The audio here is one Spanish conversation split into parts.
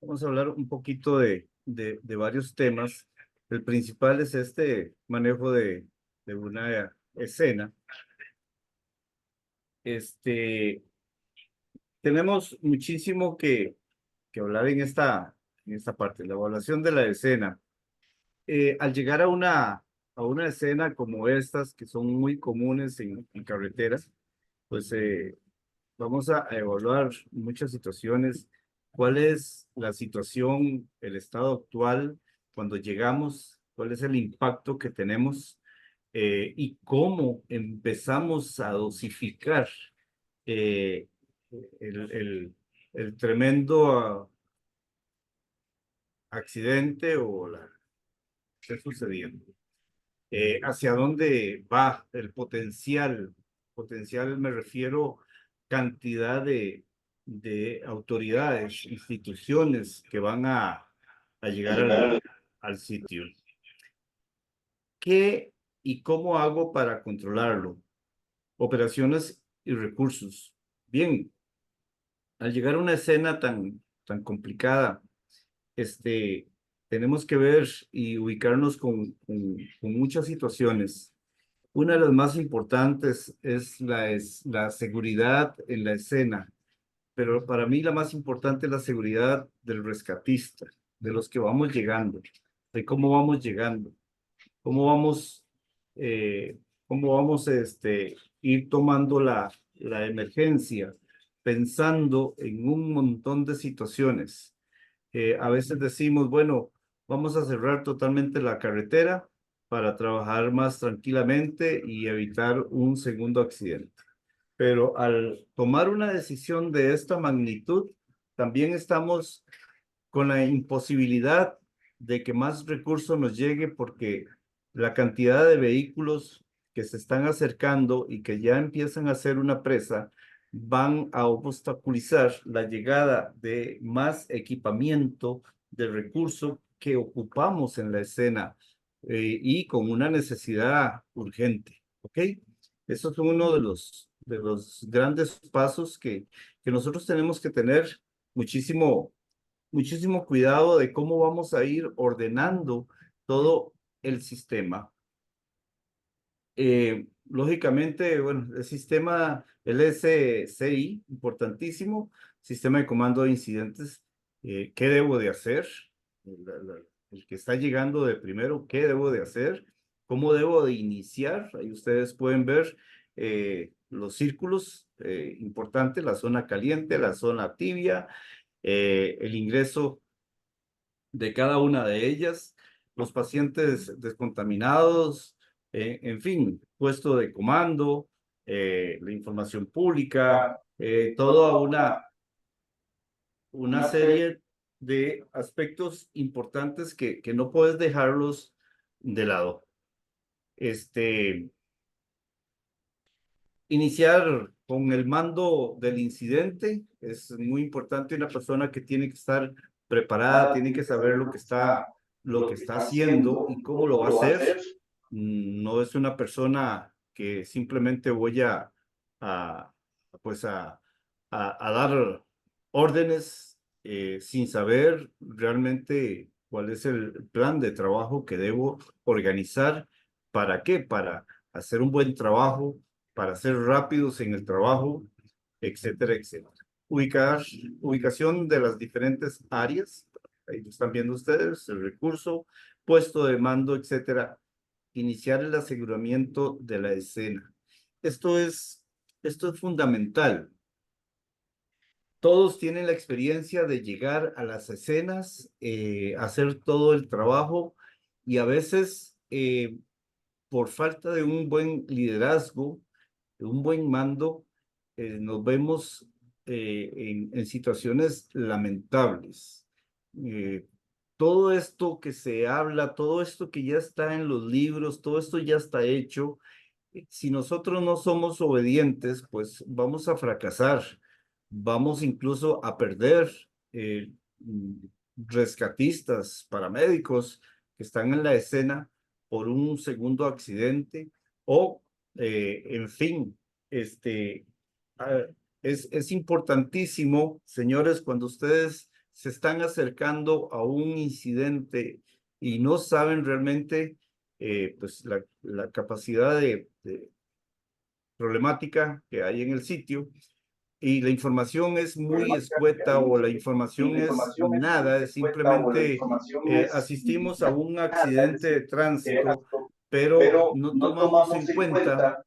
Vamos a hablar un poquito de varios temas. El principal es este manejo de una escena. Este, tenemos muchísimo que hablar en esta parte, la evaluación de la escena. Al llegar a una escena como estas, que son muy comunes en carreteras, pues vamos a evaluar muchas situaciones. ¿Cuál es la situación, el estado actual cuando llegamos? ¿Cuál es el impacto que tenemos? Y cómo empezamos a dosificar eh, el, el, el tremendo accidente o la que está sucediendo. ¿Hacia dónde va el potencial? Potencial me refiero cantidad de autoridades, instituciones que van a llegar al sitio. ¿Qué y cómo hago para controlarlo? Operaciones y recursos. Bien, al llegar a una escena tan complicada, este, tenemos que ver y ubicarnos con muchas situaciones. Una de las más importantes es la seguridad en la escena, pero para mí la más importante es la seguridad del rescatista, de los que vamos llegando, de cómo vamos llegando, cómo vamos, eh, cómo vamos ir tomando la emergencia, pensando en un montón de situaciones. A veces decimos, bueno, vamos a cerrar totalmente la carretera para trabajar más tranquilamente y evitar un segundo accidente. Pero al tomar una decisión de esta magnitud, también estamos con la imposibilidad de que más recursos nos llegue porque la cantidad de vehículos que se están acercando y que ya empiezan a ser una presa van a obstaculizar la llegada de más equipamiento de recurso que ocupamos en la escena y con una necesidad urgente, ¿ok? Eso es uno de los grandes pasos que nosotros tenemos que tener muchísimo cuidado de cómo vamos a ir ordenando todo el sistema. Lógicamente, bueno, el sistema, el SCI, importantísimo, sistema de comando de incidentes, ¿qué debo de hacer? El que está llegando de primero, ¿qué debo de hacer? ¿Cómo debo de iniciar? Ahí ustedes pueden ver los círculos importantes, la zona caliente, la zona tibia, el ingreso de cada una de ellas, los pacientes descontaminados, en fin, puesto de comando, la información pública, toda una serie de aspectos importantes que no puedes dejarlos de lado. Este, Iniciar con el mando del incidente es muy importante. Una persona que tiene que estar preparada, tiene que saber lo que está haciendo y cómo lo va a hacer. No es una persona que simplemente voy a pues a dar órdenes sin saber realmente cuál es el plan de trabajo que debo organizar. ¿Para qué? Para hacer un buen trabajo, para ser rápidos en el trabajo, etcétera, etcétera. Ubicar, ubicación de las diferentes áreas, ahí lo están viendo ustedes, el recurso, puesto de mando, etcétera. Iniciar el aseguramiento de la escena. Esto es, esto es fundamental. Todos tienen la experiencia de llegar a las escenas, hacer todo el trabajo y a veces por falta de un buen liderazgo, de un buen mando, nos vemos en situaciones lamentables. Eh, Todo esto que se habla, todo esto que ya está en los libros, todo esto ya está hecho. Si nosotros no somos obedientes, pues vamos a fracasar, vamos incluso a perder eh, mm, rescatistas, paramédicos que están en la escena por un segundo accidente o, en fin, este, ah, es importantísimo, señores, cuando ustedes se están acercando a un incidente y no saben realmente pues la capacidad de problemática que hay en el sitio y la información es muy escueta o la información es nada, es simplemente asistimos a un accidente de tránsito, pero no tomamos en cuenta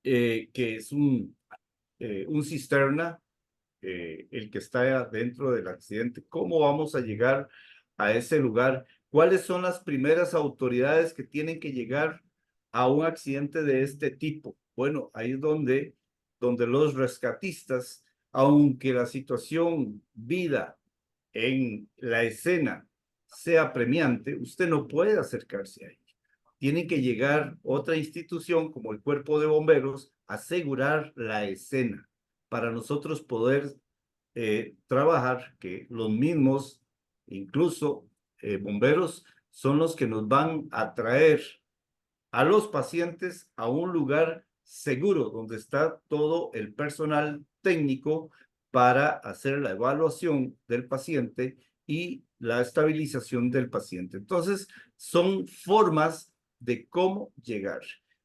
que es un cisterna el que está dentro del accidente. ¿Cómo vamos a llegar a ese lugar? ¿Cuáles son las primeras autoridades que tienen que llegar a un accidente de este tipo? Bueno, ahí es donde los rescatistas, aunque la situación vida en la escena sea apremiante, usted no puede acercarse ahí. Tiene que llegar otra institución como el Cuerpo de Bomberos a asegurar la escena para nosotros poder trabajar, que los mismos, incluso bomberos, son los que nos van a traer a los pacientes a un lugar seguro donde está todo el personal técnico para hacer la evaluación del paciente y la estabilización del paciente. Entonces, son formas de cómo llegar.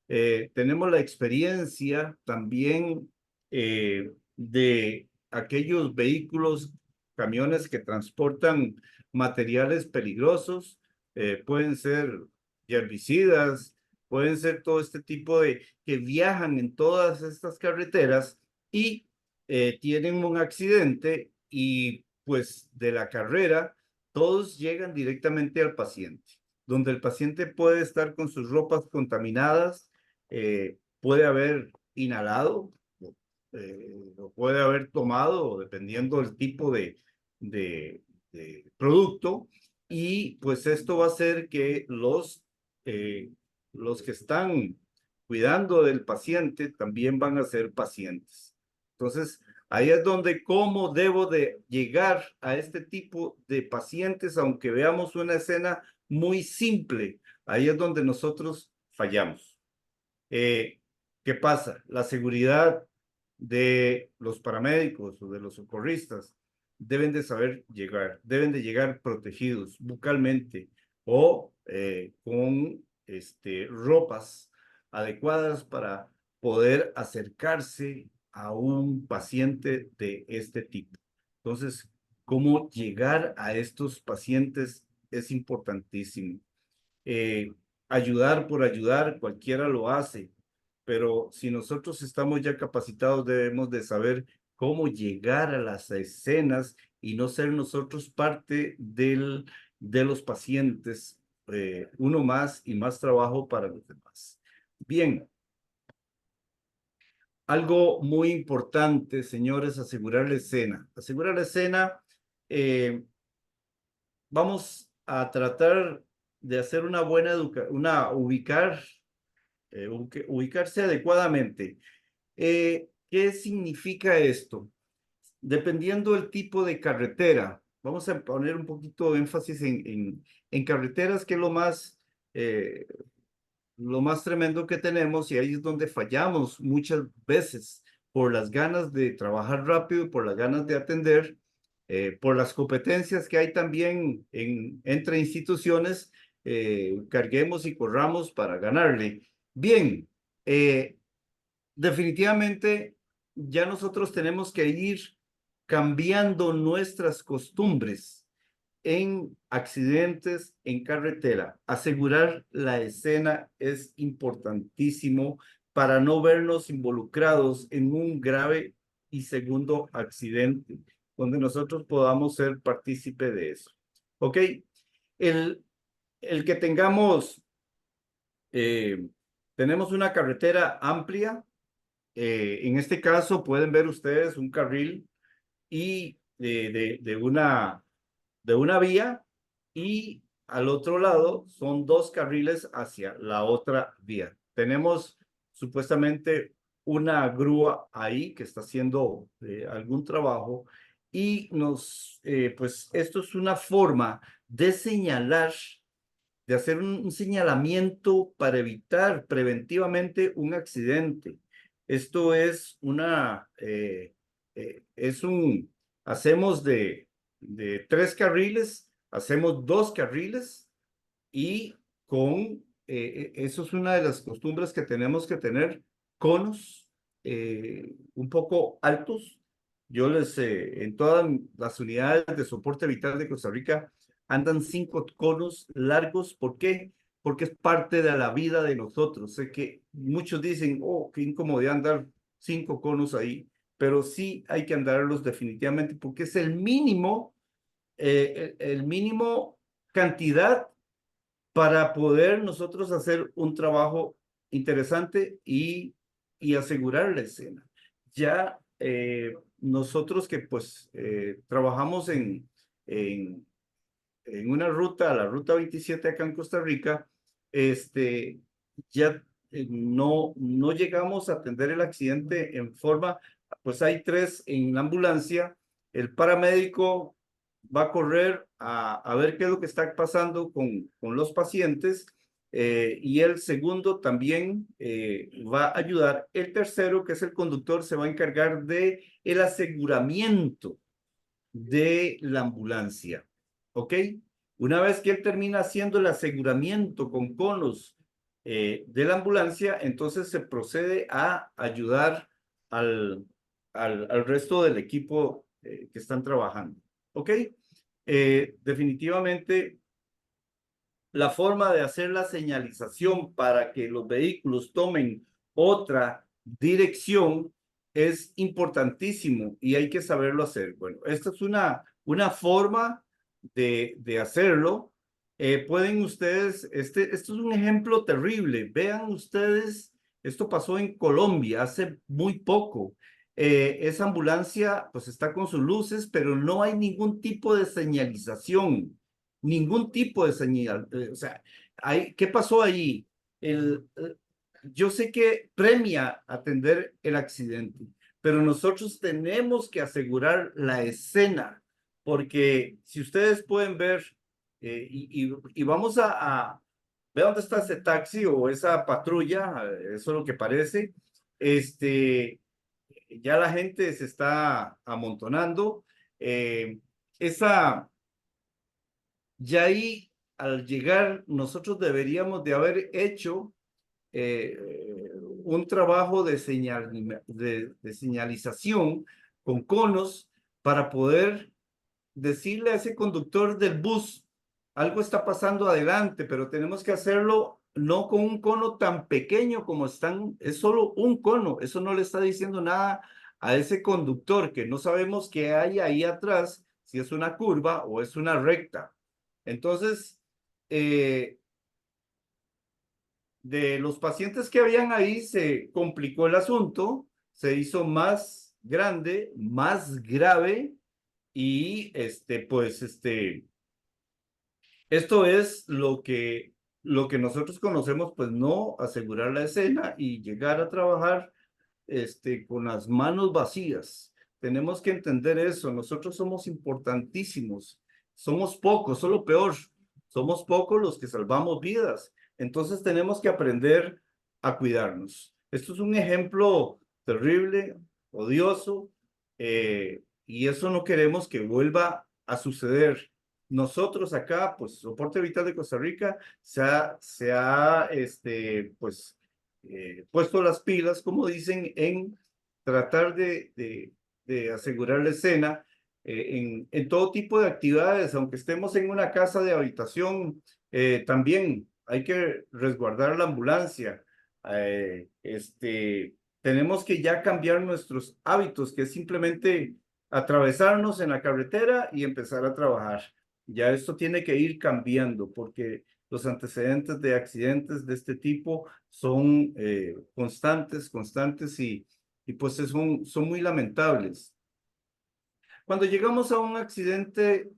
Tenemos la experiencia también de aquellos vehículos, camiones que transportan materiales peligrosos, pueden ser herbicidas, pueden ser todo este tipo de que viajan en todas estas carreteras y tienen un accidente y pues de la carrera todos llegan directamente al paciente, donde el paciente puede estar con sus ropas contaminadas, puede haber inhalado, o puede haber tomado, dependiendo del tipo de producto, y pues esto va a hacer que los que están cuidando del paciente también van a ser pacientes. Entonces, ahí es donde cómo debo de llegar a este tipo de pacientes, aunque veamos una escena muy simple, ahí es donde nosotros fallamos. Eh, ¿Qué pasa? La seguridad de los paramédicos o de los socorristas deben de saber llegar, deben de llegar protegidos bucalmente o con ropas adecuadas para poder acercarse a un paciente de este tipo. Entonces, cómo llegar a estos pacientes es importantísimo. Eh, Ayudar por ayudar, cualquiera lo hace, pero si nosotros estamos ya capacitados, debemos de saber cómo llegar a las escenas y no ser nosotros parte de los pacientes, uno más y más trabajo para los demás. Bien, algo muy importante, señores, asegurar la escena. Asegurar la escena, eh, vamos a tratar de hacer una buena ubicarse adecuadamente. ¿Qué significa esto? Dependiendo del tipo de carretera, vamos a poner un poquito de énfasis en carreteras, que es lo más tremendo que tenemos, y ahí es donde fallamos muchas veces por las ganas de trabajar rápido, por las ganas de atender, por las competencias que hay también entre instituciones, carguemos y corramos para ganarle. Bien, definitivamente ya nosotros tenemos que ir cambiando nuestras costumbres en accidentes en carretera. Asegurar la escena es importantísimo para no vernos involucrados en un grave y segundo accidente, donde nosotros podamos ser partícipe de eso. ¿Ok? El, el que eh, tenemos una carretera amplia, en este caso pueden ver ustedes un carril y de una vía, y al otro lado son dos carriles hacia la otra vía. Tenemos supuestamente una grúa ahí que está haciendo algún trabajo y pues esto es una forma de señalar, de hacer un señalamiento para evitar preventivamente un accidente. Esto es hacemos de 3 carriles, hacemos 2 carriles y eso es una de las costumbres que tenemos que tener, conos un poco altos. En todas las unidades de soporte vital de Costa Rica andan 5 conos largos. ¿Por qué? Porque es parte de la vida de nosotros. Sé que muchos dicen, oh, qué incomodidad andar 5 conos ahí, pero sí hay que andarlos definitivamente porque es el mínimo cantidad para poder nosotros hacer un trabajo interesante y asegurar la escena. Ya nosotros que pues trabajamos en una ruta, la ruta 27 acá en Costa Rica, ya no llegamos a atender el accidente en forma, pues hay 3 en la ambulancia, el paramédico va a correr a ver qué es lo que está pasando con los pacientes y el segundo también va a ayudar. El tercero, que es el conductor, se va a encargar de el aseguramiento de la ambulancia. ¿Ok? Una vez que él termina haciendo el aseguramiento con conos de la ambulancia, entonces se procede a ayudar al resto del equipo que están trabajando. ¿Ok? Definitivamente, la forma de hacer la señalización para que los vehículos tomen otra dirección es importantísimo y hay que saberlo hacer. Bueno, esta es una forma de hacerlo. Pueden ustedes, esto es un ejemplo terrible. Vean ustedes, esto pasó en Colombia hace muy poco. Esa ambulancia pues está con sus luces, pero no hay ningún tipo de señalización, ningún tipo de señal. O sea, ¿qué pasó allí? Yo sé que premia atender el accidente, pero nosotros tenemos que asegurar la escena, porque si ustedes pueden ver, y vamos ver dónde está ese taxi o esa patrulla, eso es lo que parece, ya la gente se está amontonando. eh, esa Ya ahí, al llegar, nosotros deberíamos de haber hecho eh, un trabajo de señalización con conos para poder decirle a ese conductor del bus, algo está pasando adelante, pero tenemos que hacerlo no con un cono tan pequeño como es solo un cono, eso no le está diciendo nada a ese conductor, que no sabemos qué hay ahí atrás, si es una curva o es una recta. Entonces, eh, de los pacientes que habían ahí se complicó el asunto, se hizo más grande, más grave y esto es lo que nosotros conocemos, pues no asegurar la escena y llegar a trabajar con las manos vacías. Tenemos que entender eso. Nosotros somos importantísimos. Somos pocos, solo peor. Somos pocos los que salvamos vidas. Entonces tenemos que aprender a cuidarnos. Esto es un ejemplo terrible, odioso, y eso no queremos que vuelva a suceder. Nosotros acá, pues, Soporte Vital de Costa Rica se ha pues, puesto las pilas, como dicen, en tratar de asegurar la escena en todo tipo de actividades, aunque estemos en una casa de habitación, también hay que resguardar la ambulancia. Tenemos que ya cambiar nuestros hábitos, que es simplemente atravesarnos en la carretera y empezar a trabajar. Ya esto tiene que ir cambiando porque los antecedentes de accidentes de este tipo son constantes y pues son muy lamentables. Cuando llegamos a un accidente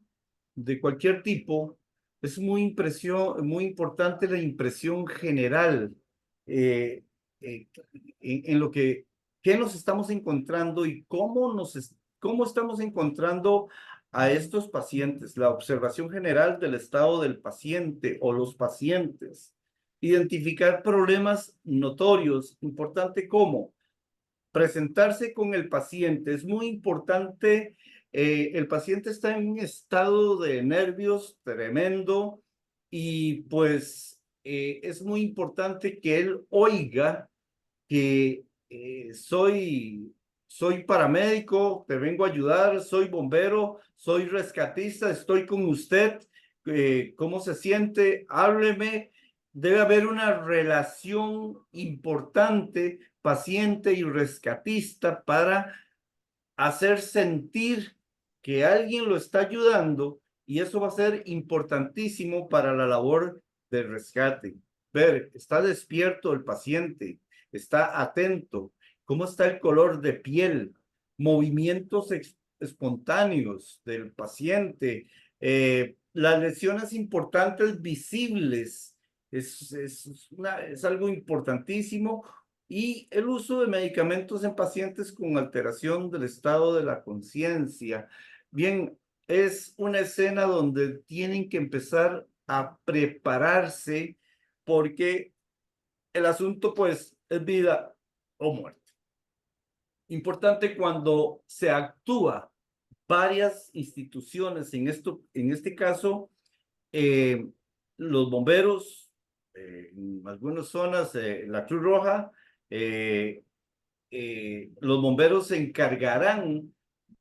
de cualquier tipo, es muy importante la impresión general eh, eh, en lo qué nos estamos encontrando y cómo estamos encontrando a estos pacientes, la observación general del estado del paciente o los pacientes, identificar problemas notorios, importante como presentarse con el paciente. Es muy importante El paciente está en un estado de nervios tremendo y pues es muy importante que él oiga que soy paramédico, te vengo a ayudar, soy bombero, soy rescatista, estoy con usted, ¿cómo se siente? Hábleme. Debe haber una relación importante, paciente y rescatista, para hacer sentir que alguien lo está ayudando, y eso va a ser importantísimo para la labor de rescate. Ver, está despierto el paciente, está atento, cómo está el color de piel, movimientos espontáneos del paciente, las lesiones importantes visibles, es algo importantísimo, y el uso de medicamentos en pacientes con alteración del estado de la conciencia. Bien, es una escena donde tienen que empezar a prepararse porque el asunto pues es vida o muerte. Importante cuando se actúa varias instituciones, en este caso, eh, los bomberos, en algunas zonas, la Cruz Roja, eh, los bomberos se encargarán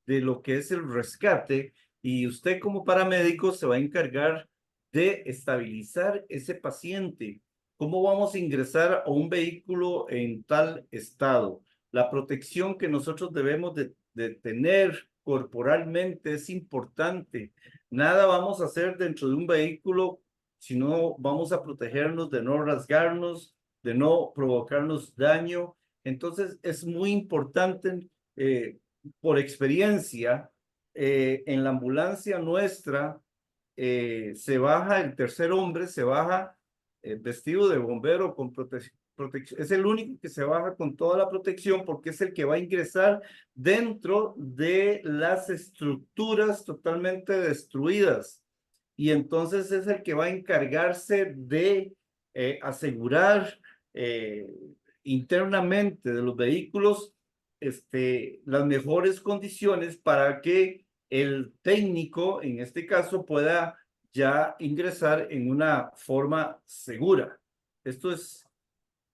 de lo que es el rescate, y usted como paramédico se va a encargar de estabilizar ese paciente. ¿Cómo vamos a ingresar a un vehículo en tal estado? La protección que nosotros debemos de tener corporalmente es importante. Nada vamos a hacer dentro de un vehículo si no vamos a protegernos de no rasgarnos, de no provocarnos daño. Entonces es muy importante, por experiencia, en la ambulancia nuestra, se baja el tercer hombre, se baja vestido de bombero con protección. Es el único que se baja con toda la protección porque es el que va a ingresar dentro de las estructuras totalmente destruidas. Y entonces es el que va a encargarse de asegurar eh, internamente de los vehículos las mejores condiciones para que el técnico, en este caso, pueda ya ingresar en una forma segura. Esto es,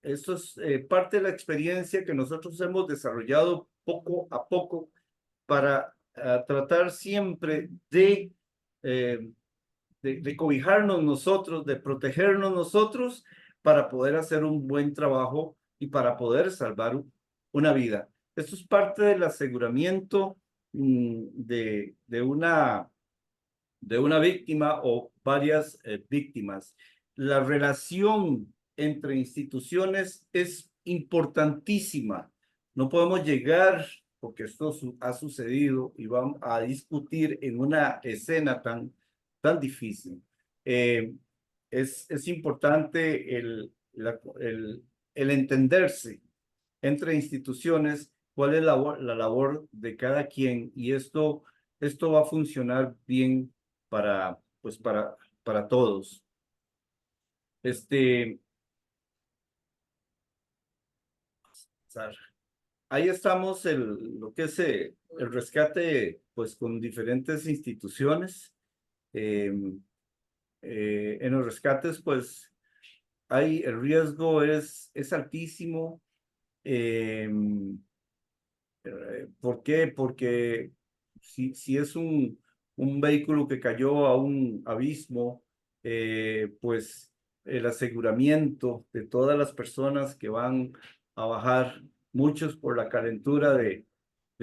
esto es parte de la experiencia que nosotros hemos desarrollado poco a poco para tratar siempre eh, de cobijarnos nosotros, de protegernos nosotros, para poder hacer un buen trabajo y para poder salvar una vida. Esto es parte del aseguramiento de una víctima o varias víctimas. La relación entre instituciones es importantísima. No podemos llegar, porque esto ha sucedido, y vamos a discutir en una escena tan difícil. Eh, es importante el entenderse entre instituciones, cuál es la labor de cada quien, y esto va a funcionar bien para, pues para todos. Este, ahí estamos, lo que es el rescate, pues con diferentes instituciones. Eh, en los rescates, pues el riesgo es altísimo. Eh, ¿Por qué? Porque si es un vehículo que cayó a un abismo, pues el aseguramiento de todas las personas que van a bajar, muchos por la calentura de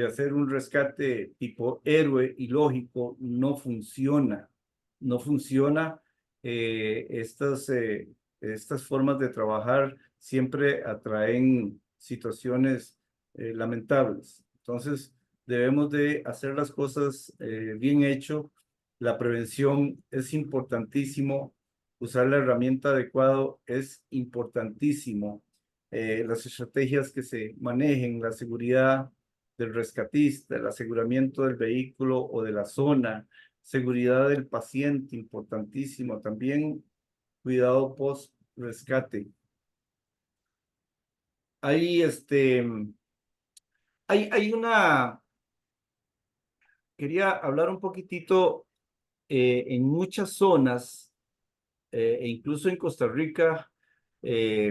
hacer un rescate tipo héroe y lógico, no funciona. No funciona. Estas formas de trabajar siempre atraen situaciones lamentables. Entonces, debemos de hacer las cosas bien hecho. La prevención es importantísimo. Usar la herramienta adecuada es importantísimo. Las estrategias que se manejen, la seguridad del rescatista, el aseguramiento del vehículo o de la zona, seguridad del paciente, importantísimo. También cuidado post rescate. Hay, hay una quería hablar un poquitito en muchas zonas, e incluso en Costa Rica, eh,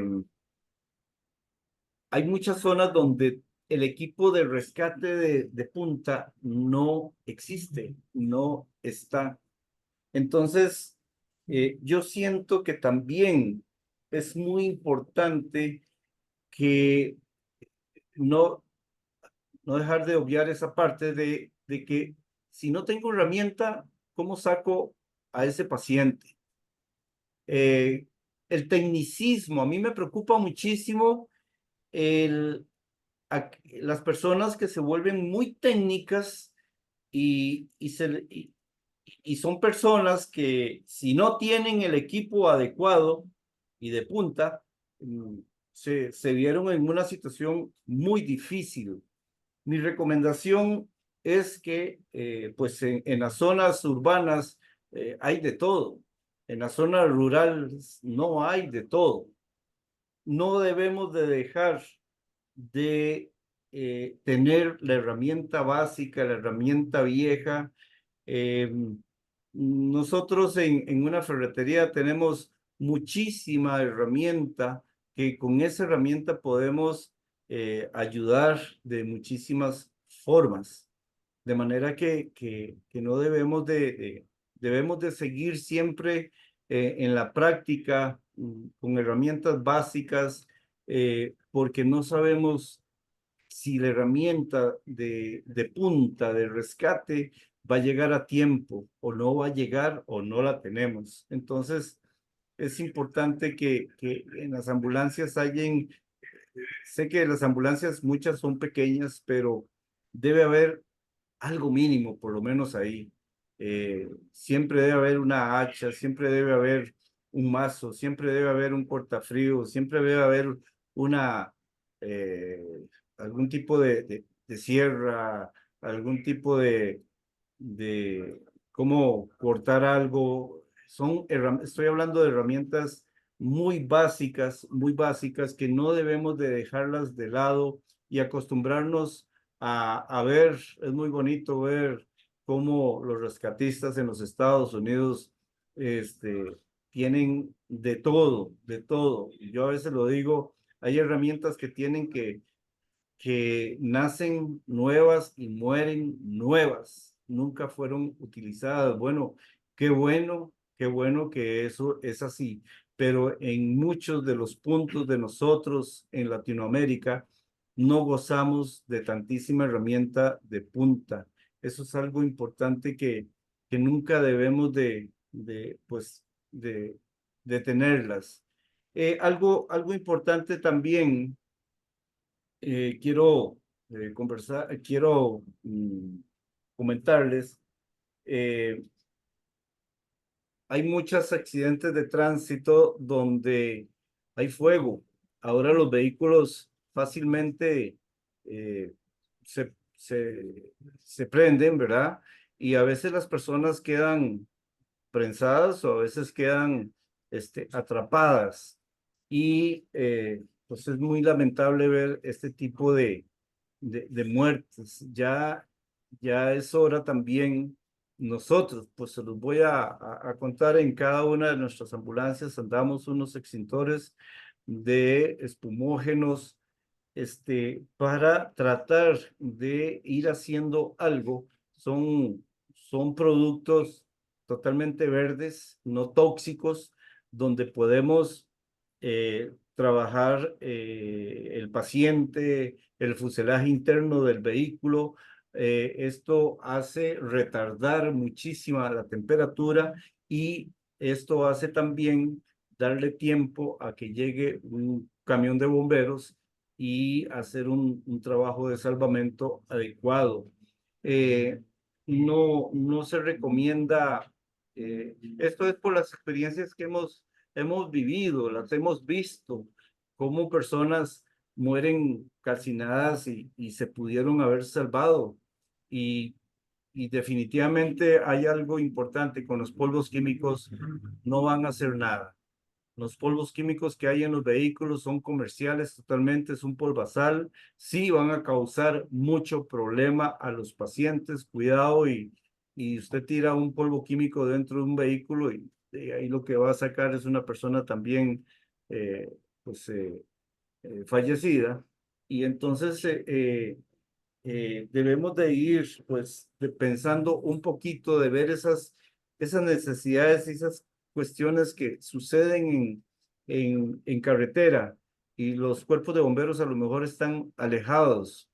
hay muchas zonas donde el equipo de rescate de punta no existe, no está. Entonces, yo siento que también es muy importante que no, no dejar de obviar esa parte de que si no tengo herramienta, ¿cómo saco a ese paciente? Eh, el tecnicismo, a mí me preocupa muchísimo el, las personas que se vuelven muy técnicas y son personas que si no tienen el equipo adecuado y de punta, mm, se vieron en una situación muy difícil. Mi recomendación es que, pues en las zonas urbanas hay de todo. En las zonas rurales no hay de todo. No debemos de dejar de tener la herramienta básica, la herramienta vieja. Eh, Nosotros en una ferretería tenemos muchísima herramienta que con esa herramienta podemos ayudar de muchísimas formas. De manera que no debemos debemos de seguir siempre en la práctica con herramientas básicas porque no sabemos si la herramienta de punta, de rescate, va a llegar a tiempo o no va a llegar o no la tenemos. Entonces, es importante que en las ambulancias hayan, sé que las ambulancias muchas son pequeñas, pero debe haber algo mínimo, por lo menos ahí. Siempre debe haber una hacha, siempre debe haber un mazo, siempre debe haber un cortafrío, siempre debe haber una, eh, algún tipo de sierra, algún tipo de cómo cortar algo. Estoy hablando de herramientas muy básicas que no debemos de dejarlas de lado y acostumbrarnos a ver, es muy bonito ver cómo los rescatistas en los Estados Unidos tienen de todo, de todo. Yo a veces lo digo, hay herramientas que tienen que nacen nuevas y mueren nuevas, nunca fueron utilizadas. Bueno, qué bueno que eso es así, pero en muchos de los puntos de nosotros en Latinoamérica no gozamos de tantísima herramienta de punta. Eso es algo importante que nunca debemos pues, de tenerlas. Algo importante también quiero quiero comentarles, eh, hay muchos accidentes de tránsito donde hay fuego. Ahora los vehículos fácilmente eh, se prenden, ¿verdad? Y a veces las personas quedan prensadas o a veces quedan atrapadas. Y pues es muy lamentable ver este tipo de muertes. Ya es hora también nosotros, pues se los voy a contar en cada una de nuestras ambulancias, andamos unos extintores de espumógenos para tratar de ir haciendo algo. Son productos totalmente verdes, no tóxicos, donde podemos trabajar el paciente, el fuselaje interno del vehículo. Esto hace retardar muchísimo la temperatura y esto hace también darle tiempo a que llegue un camión de bomberos y hacer un trabajo de salvamento adecuado. Eh, no se recomienda, esto es por las experiencias que hemos vivido, las hemos visto, cómo personas mueren calcinadas y se pudieron haber salvado. Y, y definitivamente hay algo importante, con los polvos químicos no van a hacer nada. Los polvos químicos que hay en los vehículos son comerciales totalmente, es un polvazal. Sí van a causar mucho problema a los pacientes. Cuidado y usted tira un polvo químico dentro de un vehículo y ahí lo que va a sacar es una persona también eh, pues, fallecida. Y entonces debemos de ir pues pensando un poquito de ver esas necesidades y esas cuestiones que suceden en carretera y los cuerpos de bomberos a lo mejor están alejados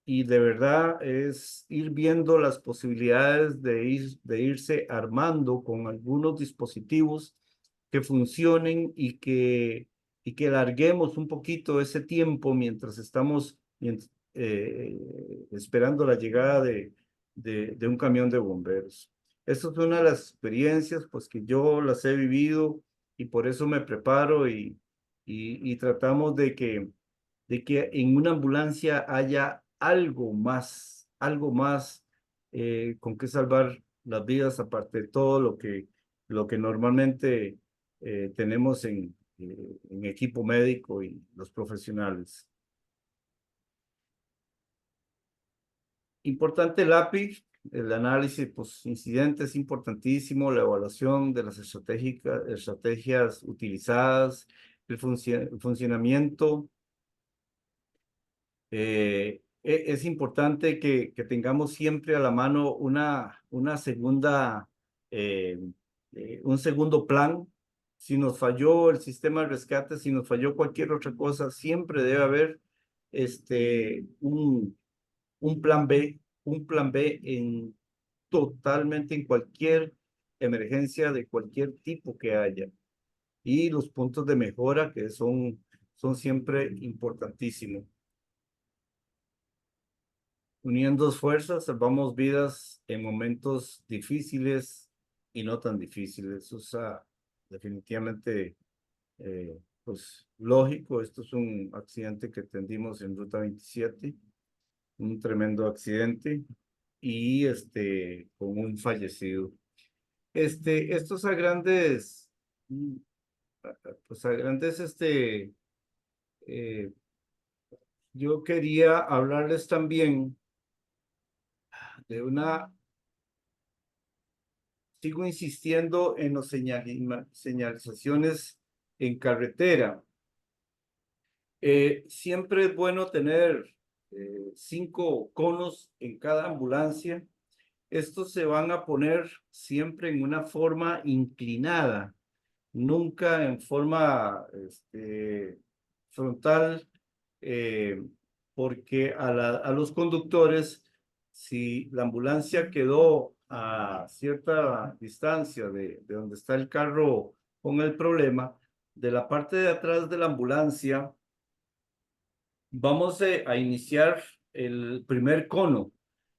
y de verdad es ir viendo las posibilidades de irse armando con algunos dispositivos que funcionen y que larguemos un poquito ese tiempo mientras estamos esperando la llegada de un camión de bomberos. Esta es una de las experiencias pues que yo las he vivido y por eso me preparo y tratamos de que en una ambulancia haya algo más con que salvar las vidas, aparte de todo lo que normalmente tenemos en equipo médico y los profesionales. Importante el API, el análisis pues, incidente es importantísimo, la evaluación de las estrategias utilizadas, el funcionamiento. Es importante que tengamos siempre a la mano una segunda, eh, un segundo plan. Si nos falló el sistema de rescate, si nos falló cualquier otra cosa, siempre debe haber un plan B totalmente en cualquier emergencia de cualquier tipo que haya. Y los puntos de mejora que son siempre importantísimos. Uniendo fuerzas, salvamos vidas en momentos difíciles y no tan difíciles. O sea, definitivamente, pues lógico, esto es un accidente que tendimos en Ruta 27, un tremendo accidente y con un fallecido. Estos a grandes, pues a grandes, yo quería hablarles también de una sigo insistiendo en los señalizaciones en carretera. Siempre es bueno tener 5 conos en cada ambulancia. Estos se van a poner siempre en una forma inclinada, nunca en forma frontal, eh, porque a los conductores, si la ambulancia quedó a cierta distancia de donde está el carro con el problema, de la parte de atrás de la ambulancia, vamos a iniciar el primer cono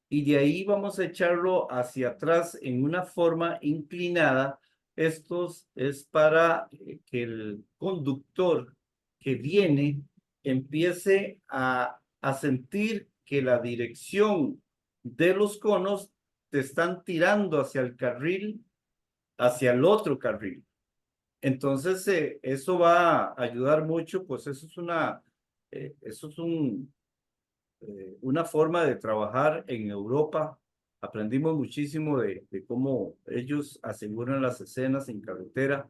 y de ahí vamos a echarlo hacia atrás en una forma inclinada. Esto es para que el conductor que viene empiece a sentir que la dirección de los conos te están tirando hacia el carril, hacia el otro carril. Entonces, eso va a ayudar mucho, pues eso es una forma de trabajar en Europa. Aprendimos muchísimo de cómo ellos aseguran las escenas en carretera.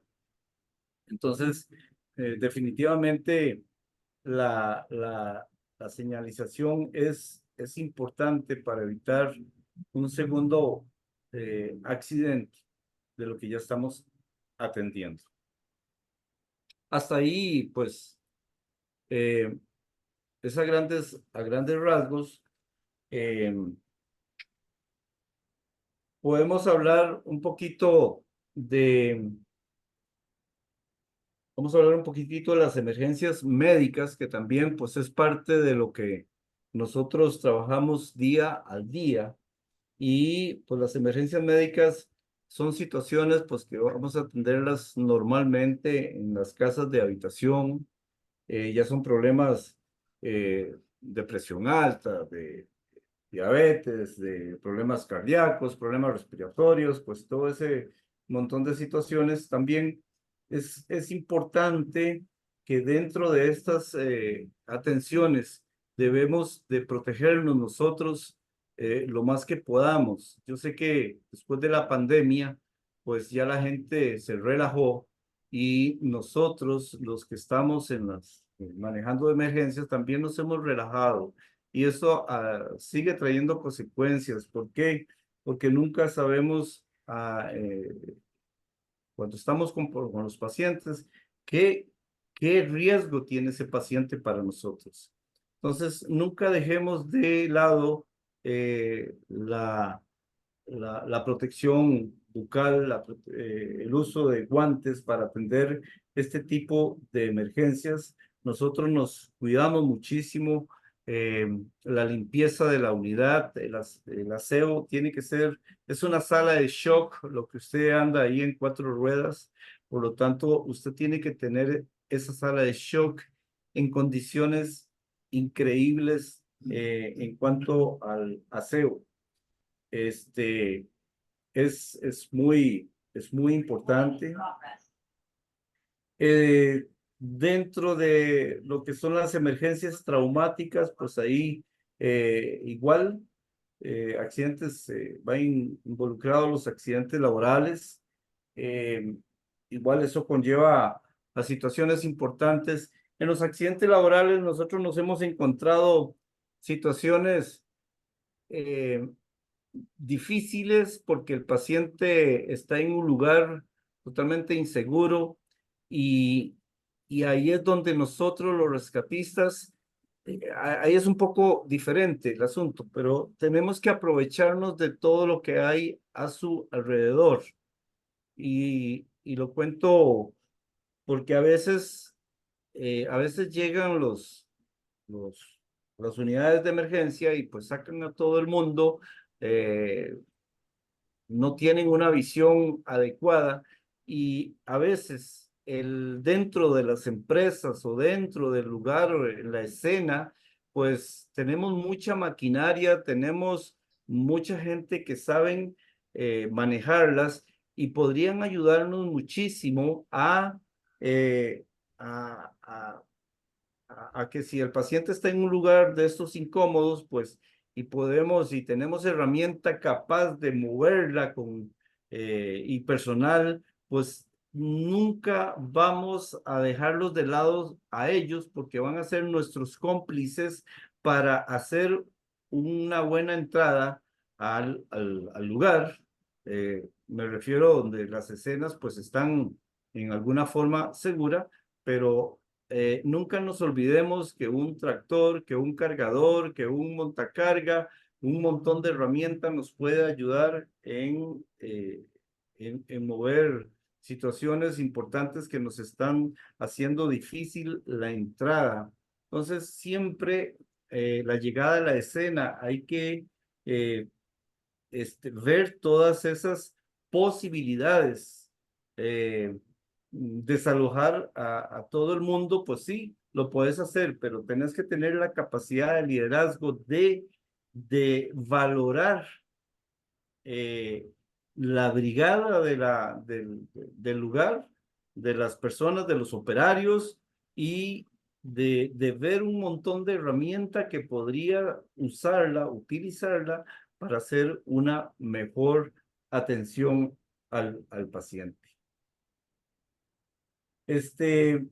Entonces, definitivamente la, la, la señalización es importante para evitar un segundo accidente de lo que ya estamos atendiendo. Hasta ahí, pues, eh, es a grandes rasgos. Eh, podemos hablar un poquito vamos a hablar un poquitito de las emergencias médicas, que también pues es parte de lo que nosotros trabajamos día a día. Y pues las emergencias médicas son situaciones pues que vamos a atenderlas normalmente en las casas de habitación. Ya son problemas de presión alta, de diabetes, de problemas cardíacos, problemas respiratorios, pues todo ese montón de situaciones también es importante que dentro de estas atenciones debemos de protegernos nosotros lo más que podamos. Yo sé que después de la pandemia, pues ya la gente se relajó y nosotros, los que estamos en las manejando emergencias, también nos hemos relajado. Y eso sigue trayendo consecuencias. ¿Por qué? Porque nunca sabemos cuando estamos con los pacientes, ¿qué, qué riesgo tiene ese paciente para nosotros? Entonces, nunca dejemos de lado la protección bucal, el uso de guantes para atender este tipo de emergencias. Nosotros nos cuidamos muchísimo. eh, la limpieza de la unidad, el aseo tiene que ser, es una sala de shock, lo que usted anda ahí en 4 ruedas. Por lo tanto, usted tiene que tener esa sala de shock en condiciones increíbles en cuanto al aseo. Este, es muy importante. Dentro de lo que son las emergencias traumáticas, pues ahí igual accidentes, van involucrados los accidentes laborales. eh, Igual eso conlleva a situaciones importantes. En los accidentes laborales nosotros nos hemos encontrado situaciones eh, difíciles porque el paciente está en un lugar totalmente inseguro y, y ahí es donde nosotros los rescatistas, ahí es un poco diferente el asunto, pero tenemos que aprovecharnos de todo lo que hay a su alrededor. Y lo cuento porque a veces llegan los, las unidades de emergencia y pues sacan a todo el mundo. eh, no tienen una visión adecuada y a veces dentro de las empresas o dentro del lugar, en la escena, pues tenemos mucha maquinaria, tenemos mucha gente que saben manejarlas y podrían ayudarnos muchísimo eh, a, a, a que si el paciente está en un lugar de estos incómodos, pues, y tenemos herramienta capaz de moverla y personal, pues nunca vamos a dejarlos de lado a ellos porque van a ser nuestros cómplices para hacer una buena entrada al lugar. Me refiero donde las escenas pues están en alguna forma segura, pero nunca nos olvidemos que un tractor, que un cargador, que un montacarga, un montón de herramientas nos puede ayudar en mover situaciones importantes que nos están haciendo difícil la entrada. Entonces, siempre la llegada a la escena hay que eh, ver todas esas posibilidades. Desalojar a todo el mundo, pues sí, lo puedes hacer, pero tenés que tener la capacidad de liderazgo de valorar eh, la brigada del lugar, de las personas, de los operarios y de ver un montón de herramientas que podría utilizarla para hacer una mejor atención al paciente. Este,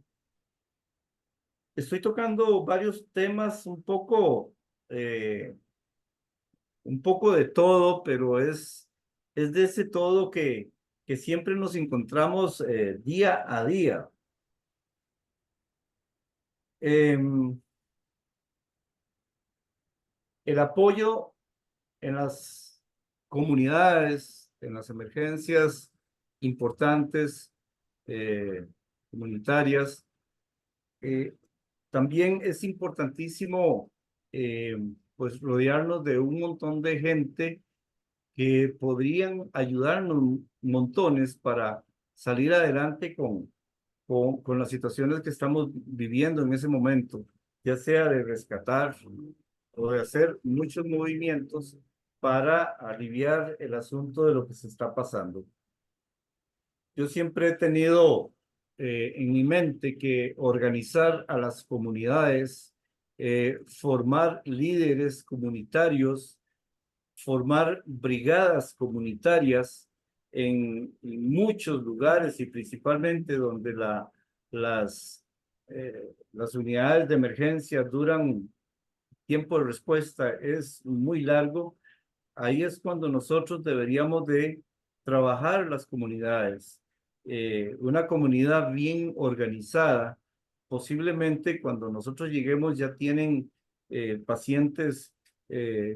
Estoy tocando varios temas un poco de todo, pero es de ese todo que siempre nos encontramos día a día. Em, el apoyo en las comunidades, en las emergencias importantes, eh, comunitarias. Eh, También es importantísimo pues rodearnos de un montón de gente que podrían ayudarnos montones para salir adelante con las situaciones que estamos viviendo en ese momento, ya sea de rescatar o de hacer muchos movimientos para aliviar el asunto de lo que se está pasando. Yo siempre he tenido en mi mente que organizar a las comunidades, formar líderes comunitarios, formar brigadas comunitarias en muchos lugares y principalmente donde las unidades de emergencia duran, tiempo de respuesta es muy largo. Ahí es cuando nosotros deberíamos de trabajar las comunidades. Una comunidad bien organizada, posiblemente cuando nosotros lleguemos ya tienen pacientes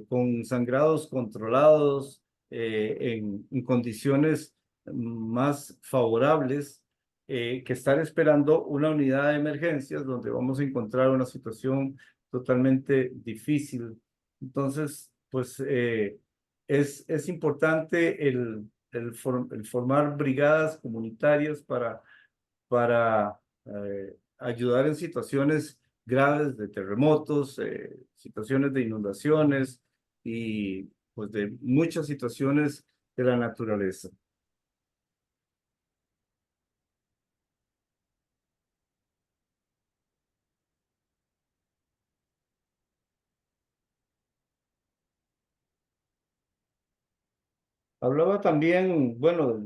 con sangrados controlados en condiciones más favorables que estar esperando una unidad de emergencias donde vamos a encontrar una situación totalmente difícil. Entonces, pues es importante el formar brigadas comunitarias para ayudar en situaciones graves de terremotos, situaciones de inundaciones y pues de muchas situaciones de la naturaleza. Hablaba también, bueno,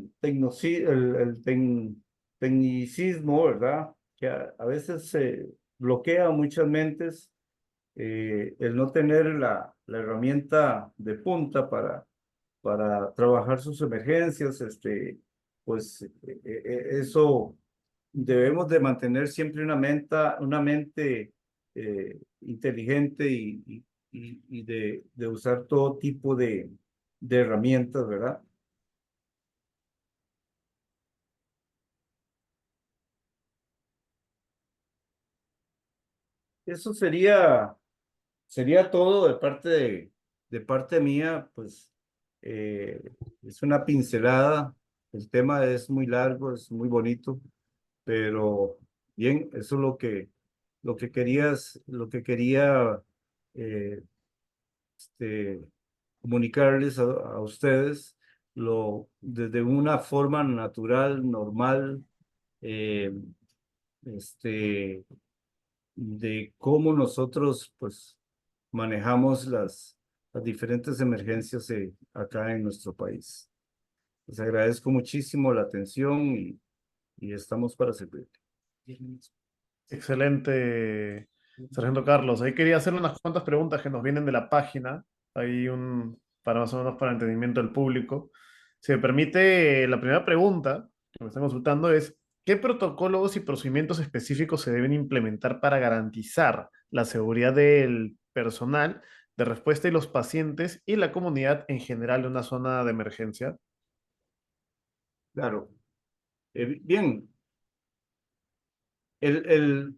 tecnicismo, ¿verdad? Que a veces se bloquea muchas mentes, el no tener la herramienta de punta para trabajar sus emergencias, pues eso debemos de mantener siempre una mente inteligente y de usar todo tipo de herramientas, ¿verdad? Eso sería todo de parte mía, pues eh, es una pincelada, el tema es muy largo, es muy bonito, pero bien, eso es lo que quería eh, este, comunicarles a ustedes, desde una forma natural, normal, eh, este, de cómo nosotros, pues, manejamos las diferentes emergencias acá en nuestro país. Les agradezco muchísimo la atención y estamos para servir. Excelente, Sargento Carlos. Ahí quería hacerle unas cuantas preguntas que nos vienen de la página. Hay para más o menos para entendimiento del público. Si me permite, la primera pregunta que me están consultando es, ¿qué protocolos y procedimientos específicos se deben implementar para garantizar la seguridad del personal de respuesta y los pacientes y la comunidad en general de una zona de emergencia? Claro. Bien, el, el,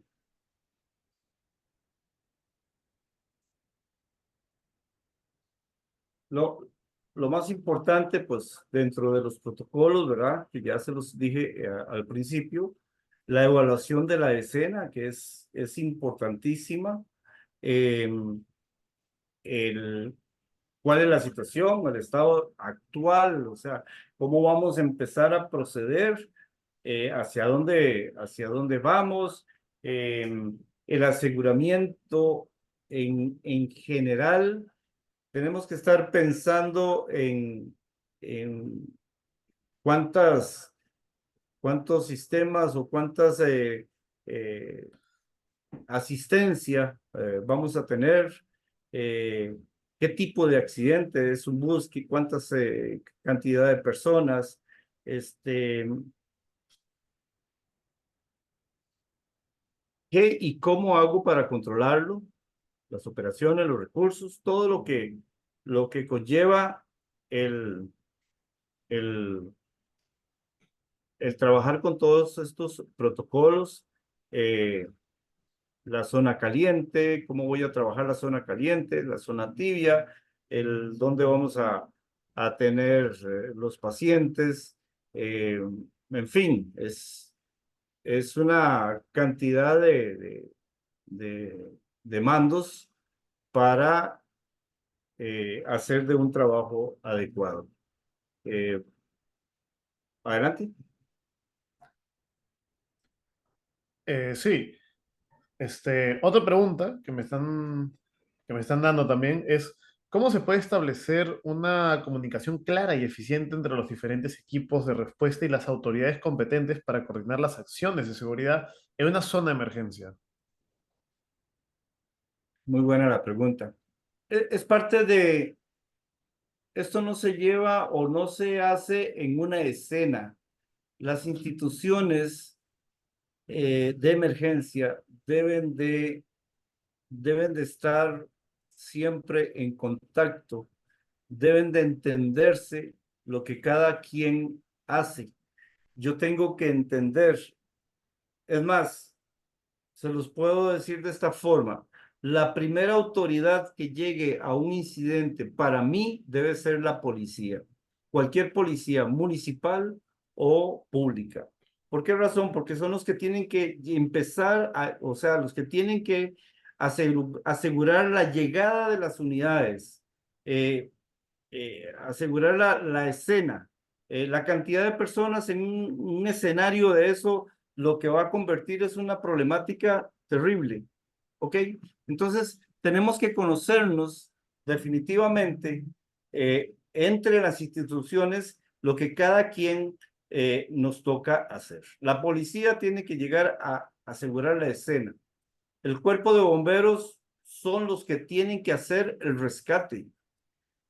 lo, lo más importante, pues, dentro de los protocolos, ¿verdad? Que ya se los dije al principio, la evaluación de la escena, que es importantísima. Eh, el, ¿Cuál es la situación, el estado actual? O sea, ¿cómo vamos a empezar a proceder? Hacia dónde vamos? El aseguramiento en general. Tenemos que estar pensando en cuántas, cuántos sistemas o cuántas eh, asistencia vamos a tener, eh, qué tipo de accidente es un bus, cuántas cantidad de personas, este, qué y cómo hago para controlarlo, las operaciones, los recursos, todo lo que conlleva el, el, el trabajar con todos estos protocolos. eh, la zona caliente, cómo voy a trabajar la zona caliente, la zona tibia, dónde vamos a tener los pacientes, en fin, es una cantidad de, de mandos para hacer de un trabajo adecuado. Eh, Adelante. Sí. Otra pregunta que me están dando también es, ¿cómo se puede establecer una comunicación clara y eficiente entre los diferentes equipos de respuesta y las autoridades competentes para coordinar las acciones de seguridad en una zona de emergencia? Muy buena la pregunta. Es parte de, esto no se lleva o no se hace en una escena. Las instituciones de emergencia deben de estar siempre en contacto, deben de entenderse lo que cada quien hace. Yo tengo que entender, es más, se los puedo decir de esta forma. La primera autoridad que llegue a un incidente para mí debe ser la policía, cualquier policía municipal o pública. ¿Por qué razón? Porque son los que tienen que empezar, o sea, los que tienen que asegurar la llegada de las unidades, eh, asegurar la escena, la cantidad de personas en un escenario de eso, lo que va a convertir es una problemática terrible, ¿ok? Entonces, tenemos que conocernos definitivamente entre las instituciones lo que cada quien nos toca hacer. La policía tiene que llegar a asegurar la escena. El cuerpo de bomberos son los que tienen que hacer el rescate.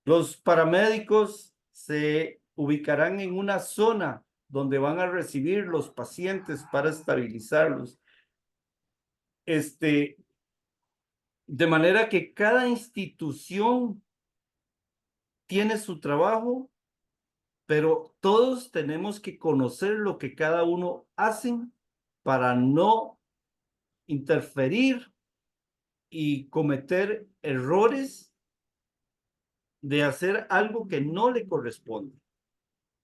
Los paramédicos se ubicarán en una zona donde van a recibir los pacientes para estabilizarlos. De manera que cada institución tiene su trabajo, pero todos tenemos que conocer lo que cada uno hace para no interferir y cometer errores de hacer algo que no le corresponde.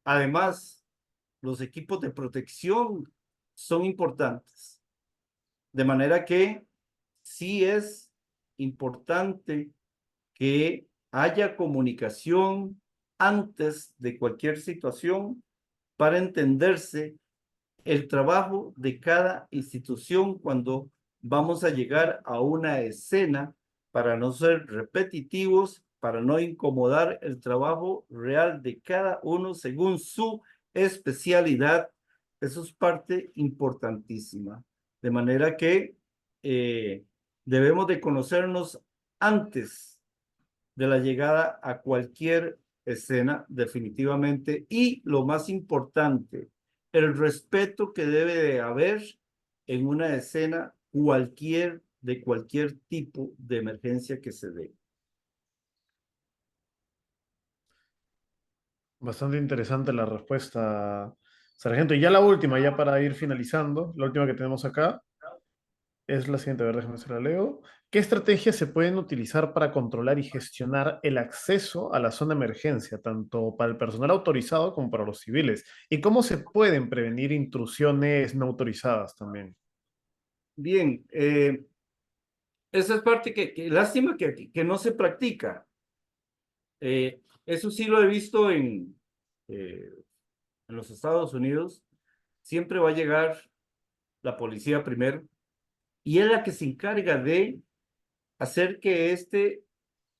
Además, los equipos de protección son importantes. De manera que sí es importante que haya comunicación antes de cualquier situación para entenderse el trabajo de cada institución cuando vamos a llegar a una escena para no ser repetitivos, para no incomodar el trabajo real de cada uno según su especialidad. Eso es parte importantísima. De manera que eh, debemos de conocernos antes de la llegada a cualquier escena, definitivamente. Y lo más importante, el respeto que debe de haber en una escena de cualquier tipo de emergencia que se dé. Bastante interesante la respuesta, sargento. Y ya la última, ya para ir finalizando, la última que tenemos acá. Es la siguiente, a ver, déjame se la leo. ¿Qué estrategias se pueden utilizar para controlar y gestionar el acceso a la zona de emergencia, tanto para el personal autorizado como para los civiles? ¿Y cómo se pueden prevenir intrusiones no autorizadas también? Bien, esa es parte lástima que no se practica. Eso sí lo he visto eh, en los Estados Unidos. Siempre va a llegar la policía primero y es la que se encarga de hacer que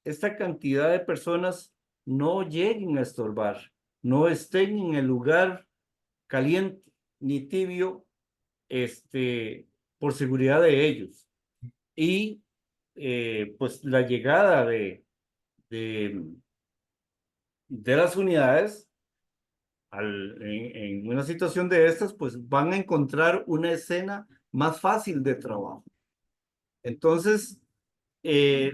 esta cantidad de personas no lleguen a estorbar, no estén en el lugar caliente ni tibio, por seguridad de ellos. Y pues la llegada de, de las unidades en una situación de estas, pues van a encontrar una escena más fácil de trabajo. Entonces, eh,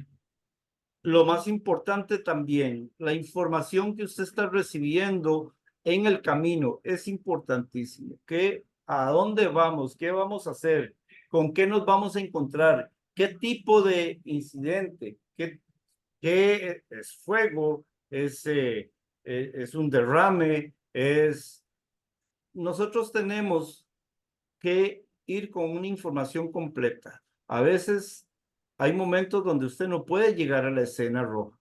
lo más importante también, la información que usted está recibiendo en el camino es importantísimo. ¿A dónde vamos? ¿Qué vamos a hacer? ¿Con qué nos vamos a encontrar? ¿Qué tipo de incidente? ¿Qué es fuego? ¿Es un derrame? Nosotros tenemos que ir con una información completa. A veces hay momentos donde usted no puede llegar a la escena roja.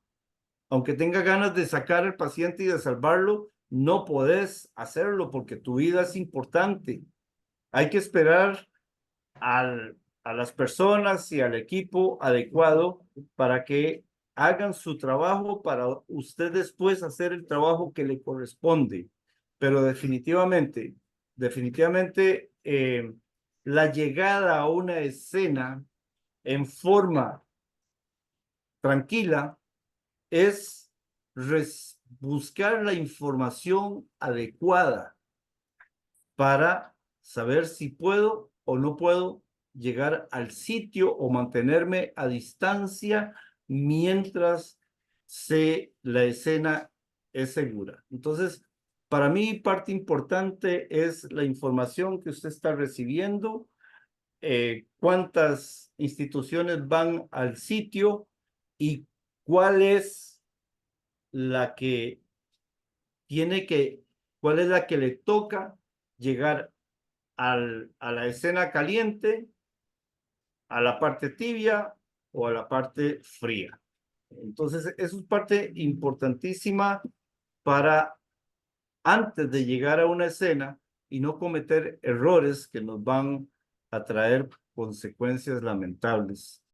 Aunque tenga ganas de sacar al paciente y de salvarlo, no podés hacerlo porque tu vida es importante. Hay que esperar a las personas y al equipo adecuado para que hagan su trabajo para usted después hacer el trabajo que le corresponde. Pero definitivamente, la llegada a una escena en forma tranquila es buscar la información adecuada para saber si puedo o no puedo llegar al sitio o mantenerme a distancia mientras la escena es segura. Entonces, para mí parte importante es la información que usted está recibiendo, cuántas instituciones van al sitio y cuál es la que cuál es la que le toca llegar a la escena caliente, a la parte tibia o a la parte fría. Entonces, eso es parte importantísima para antes de llegar a una escena y no cometer errores que nos van a traer consecuencias lamentables.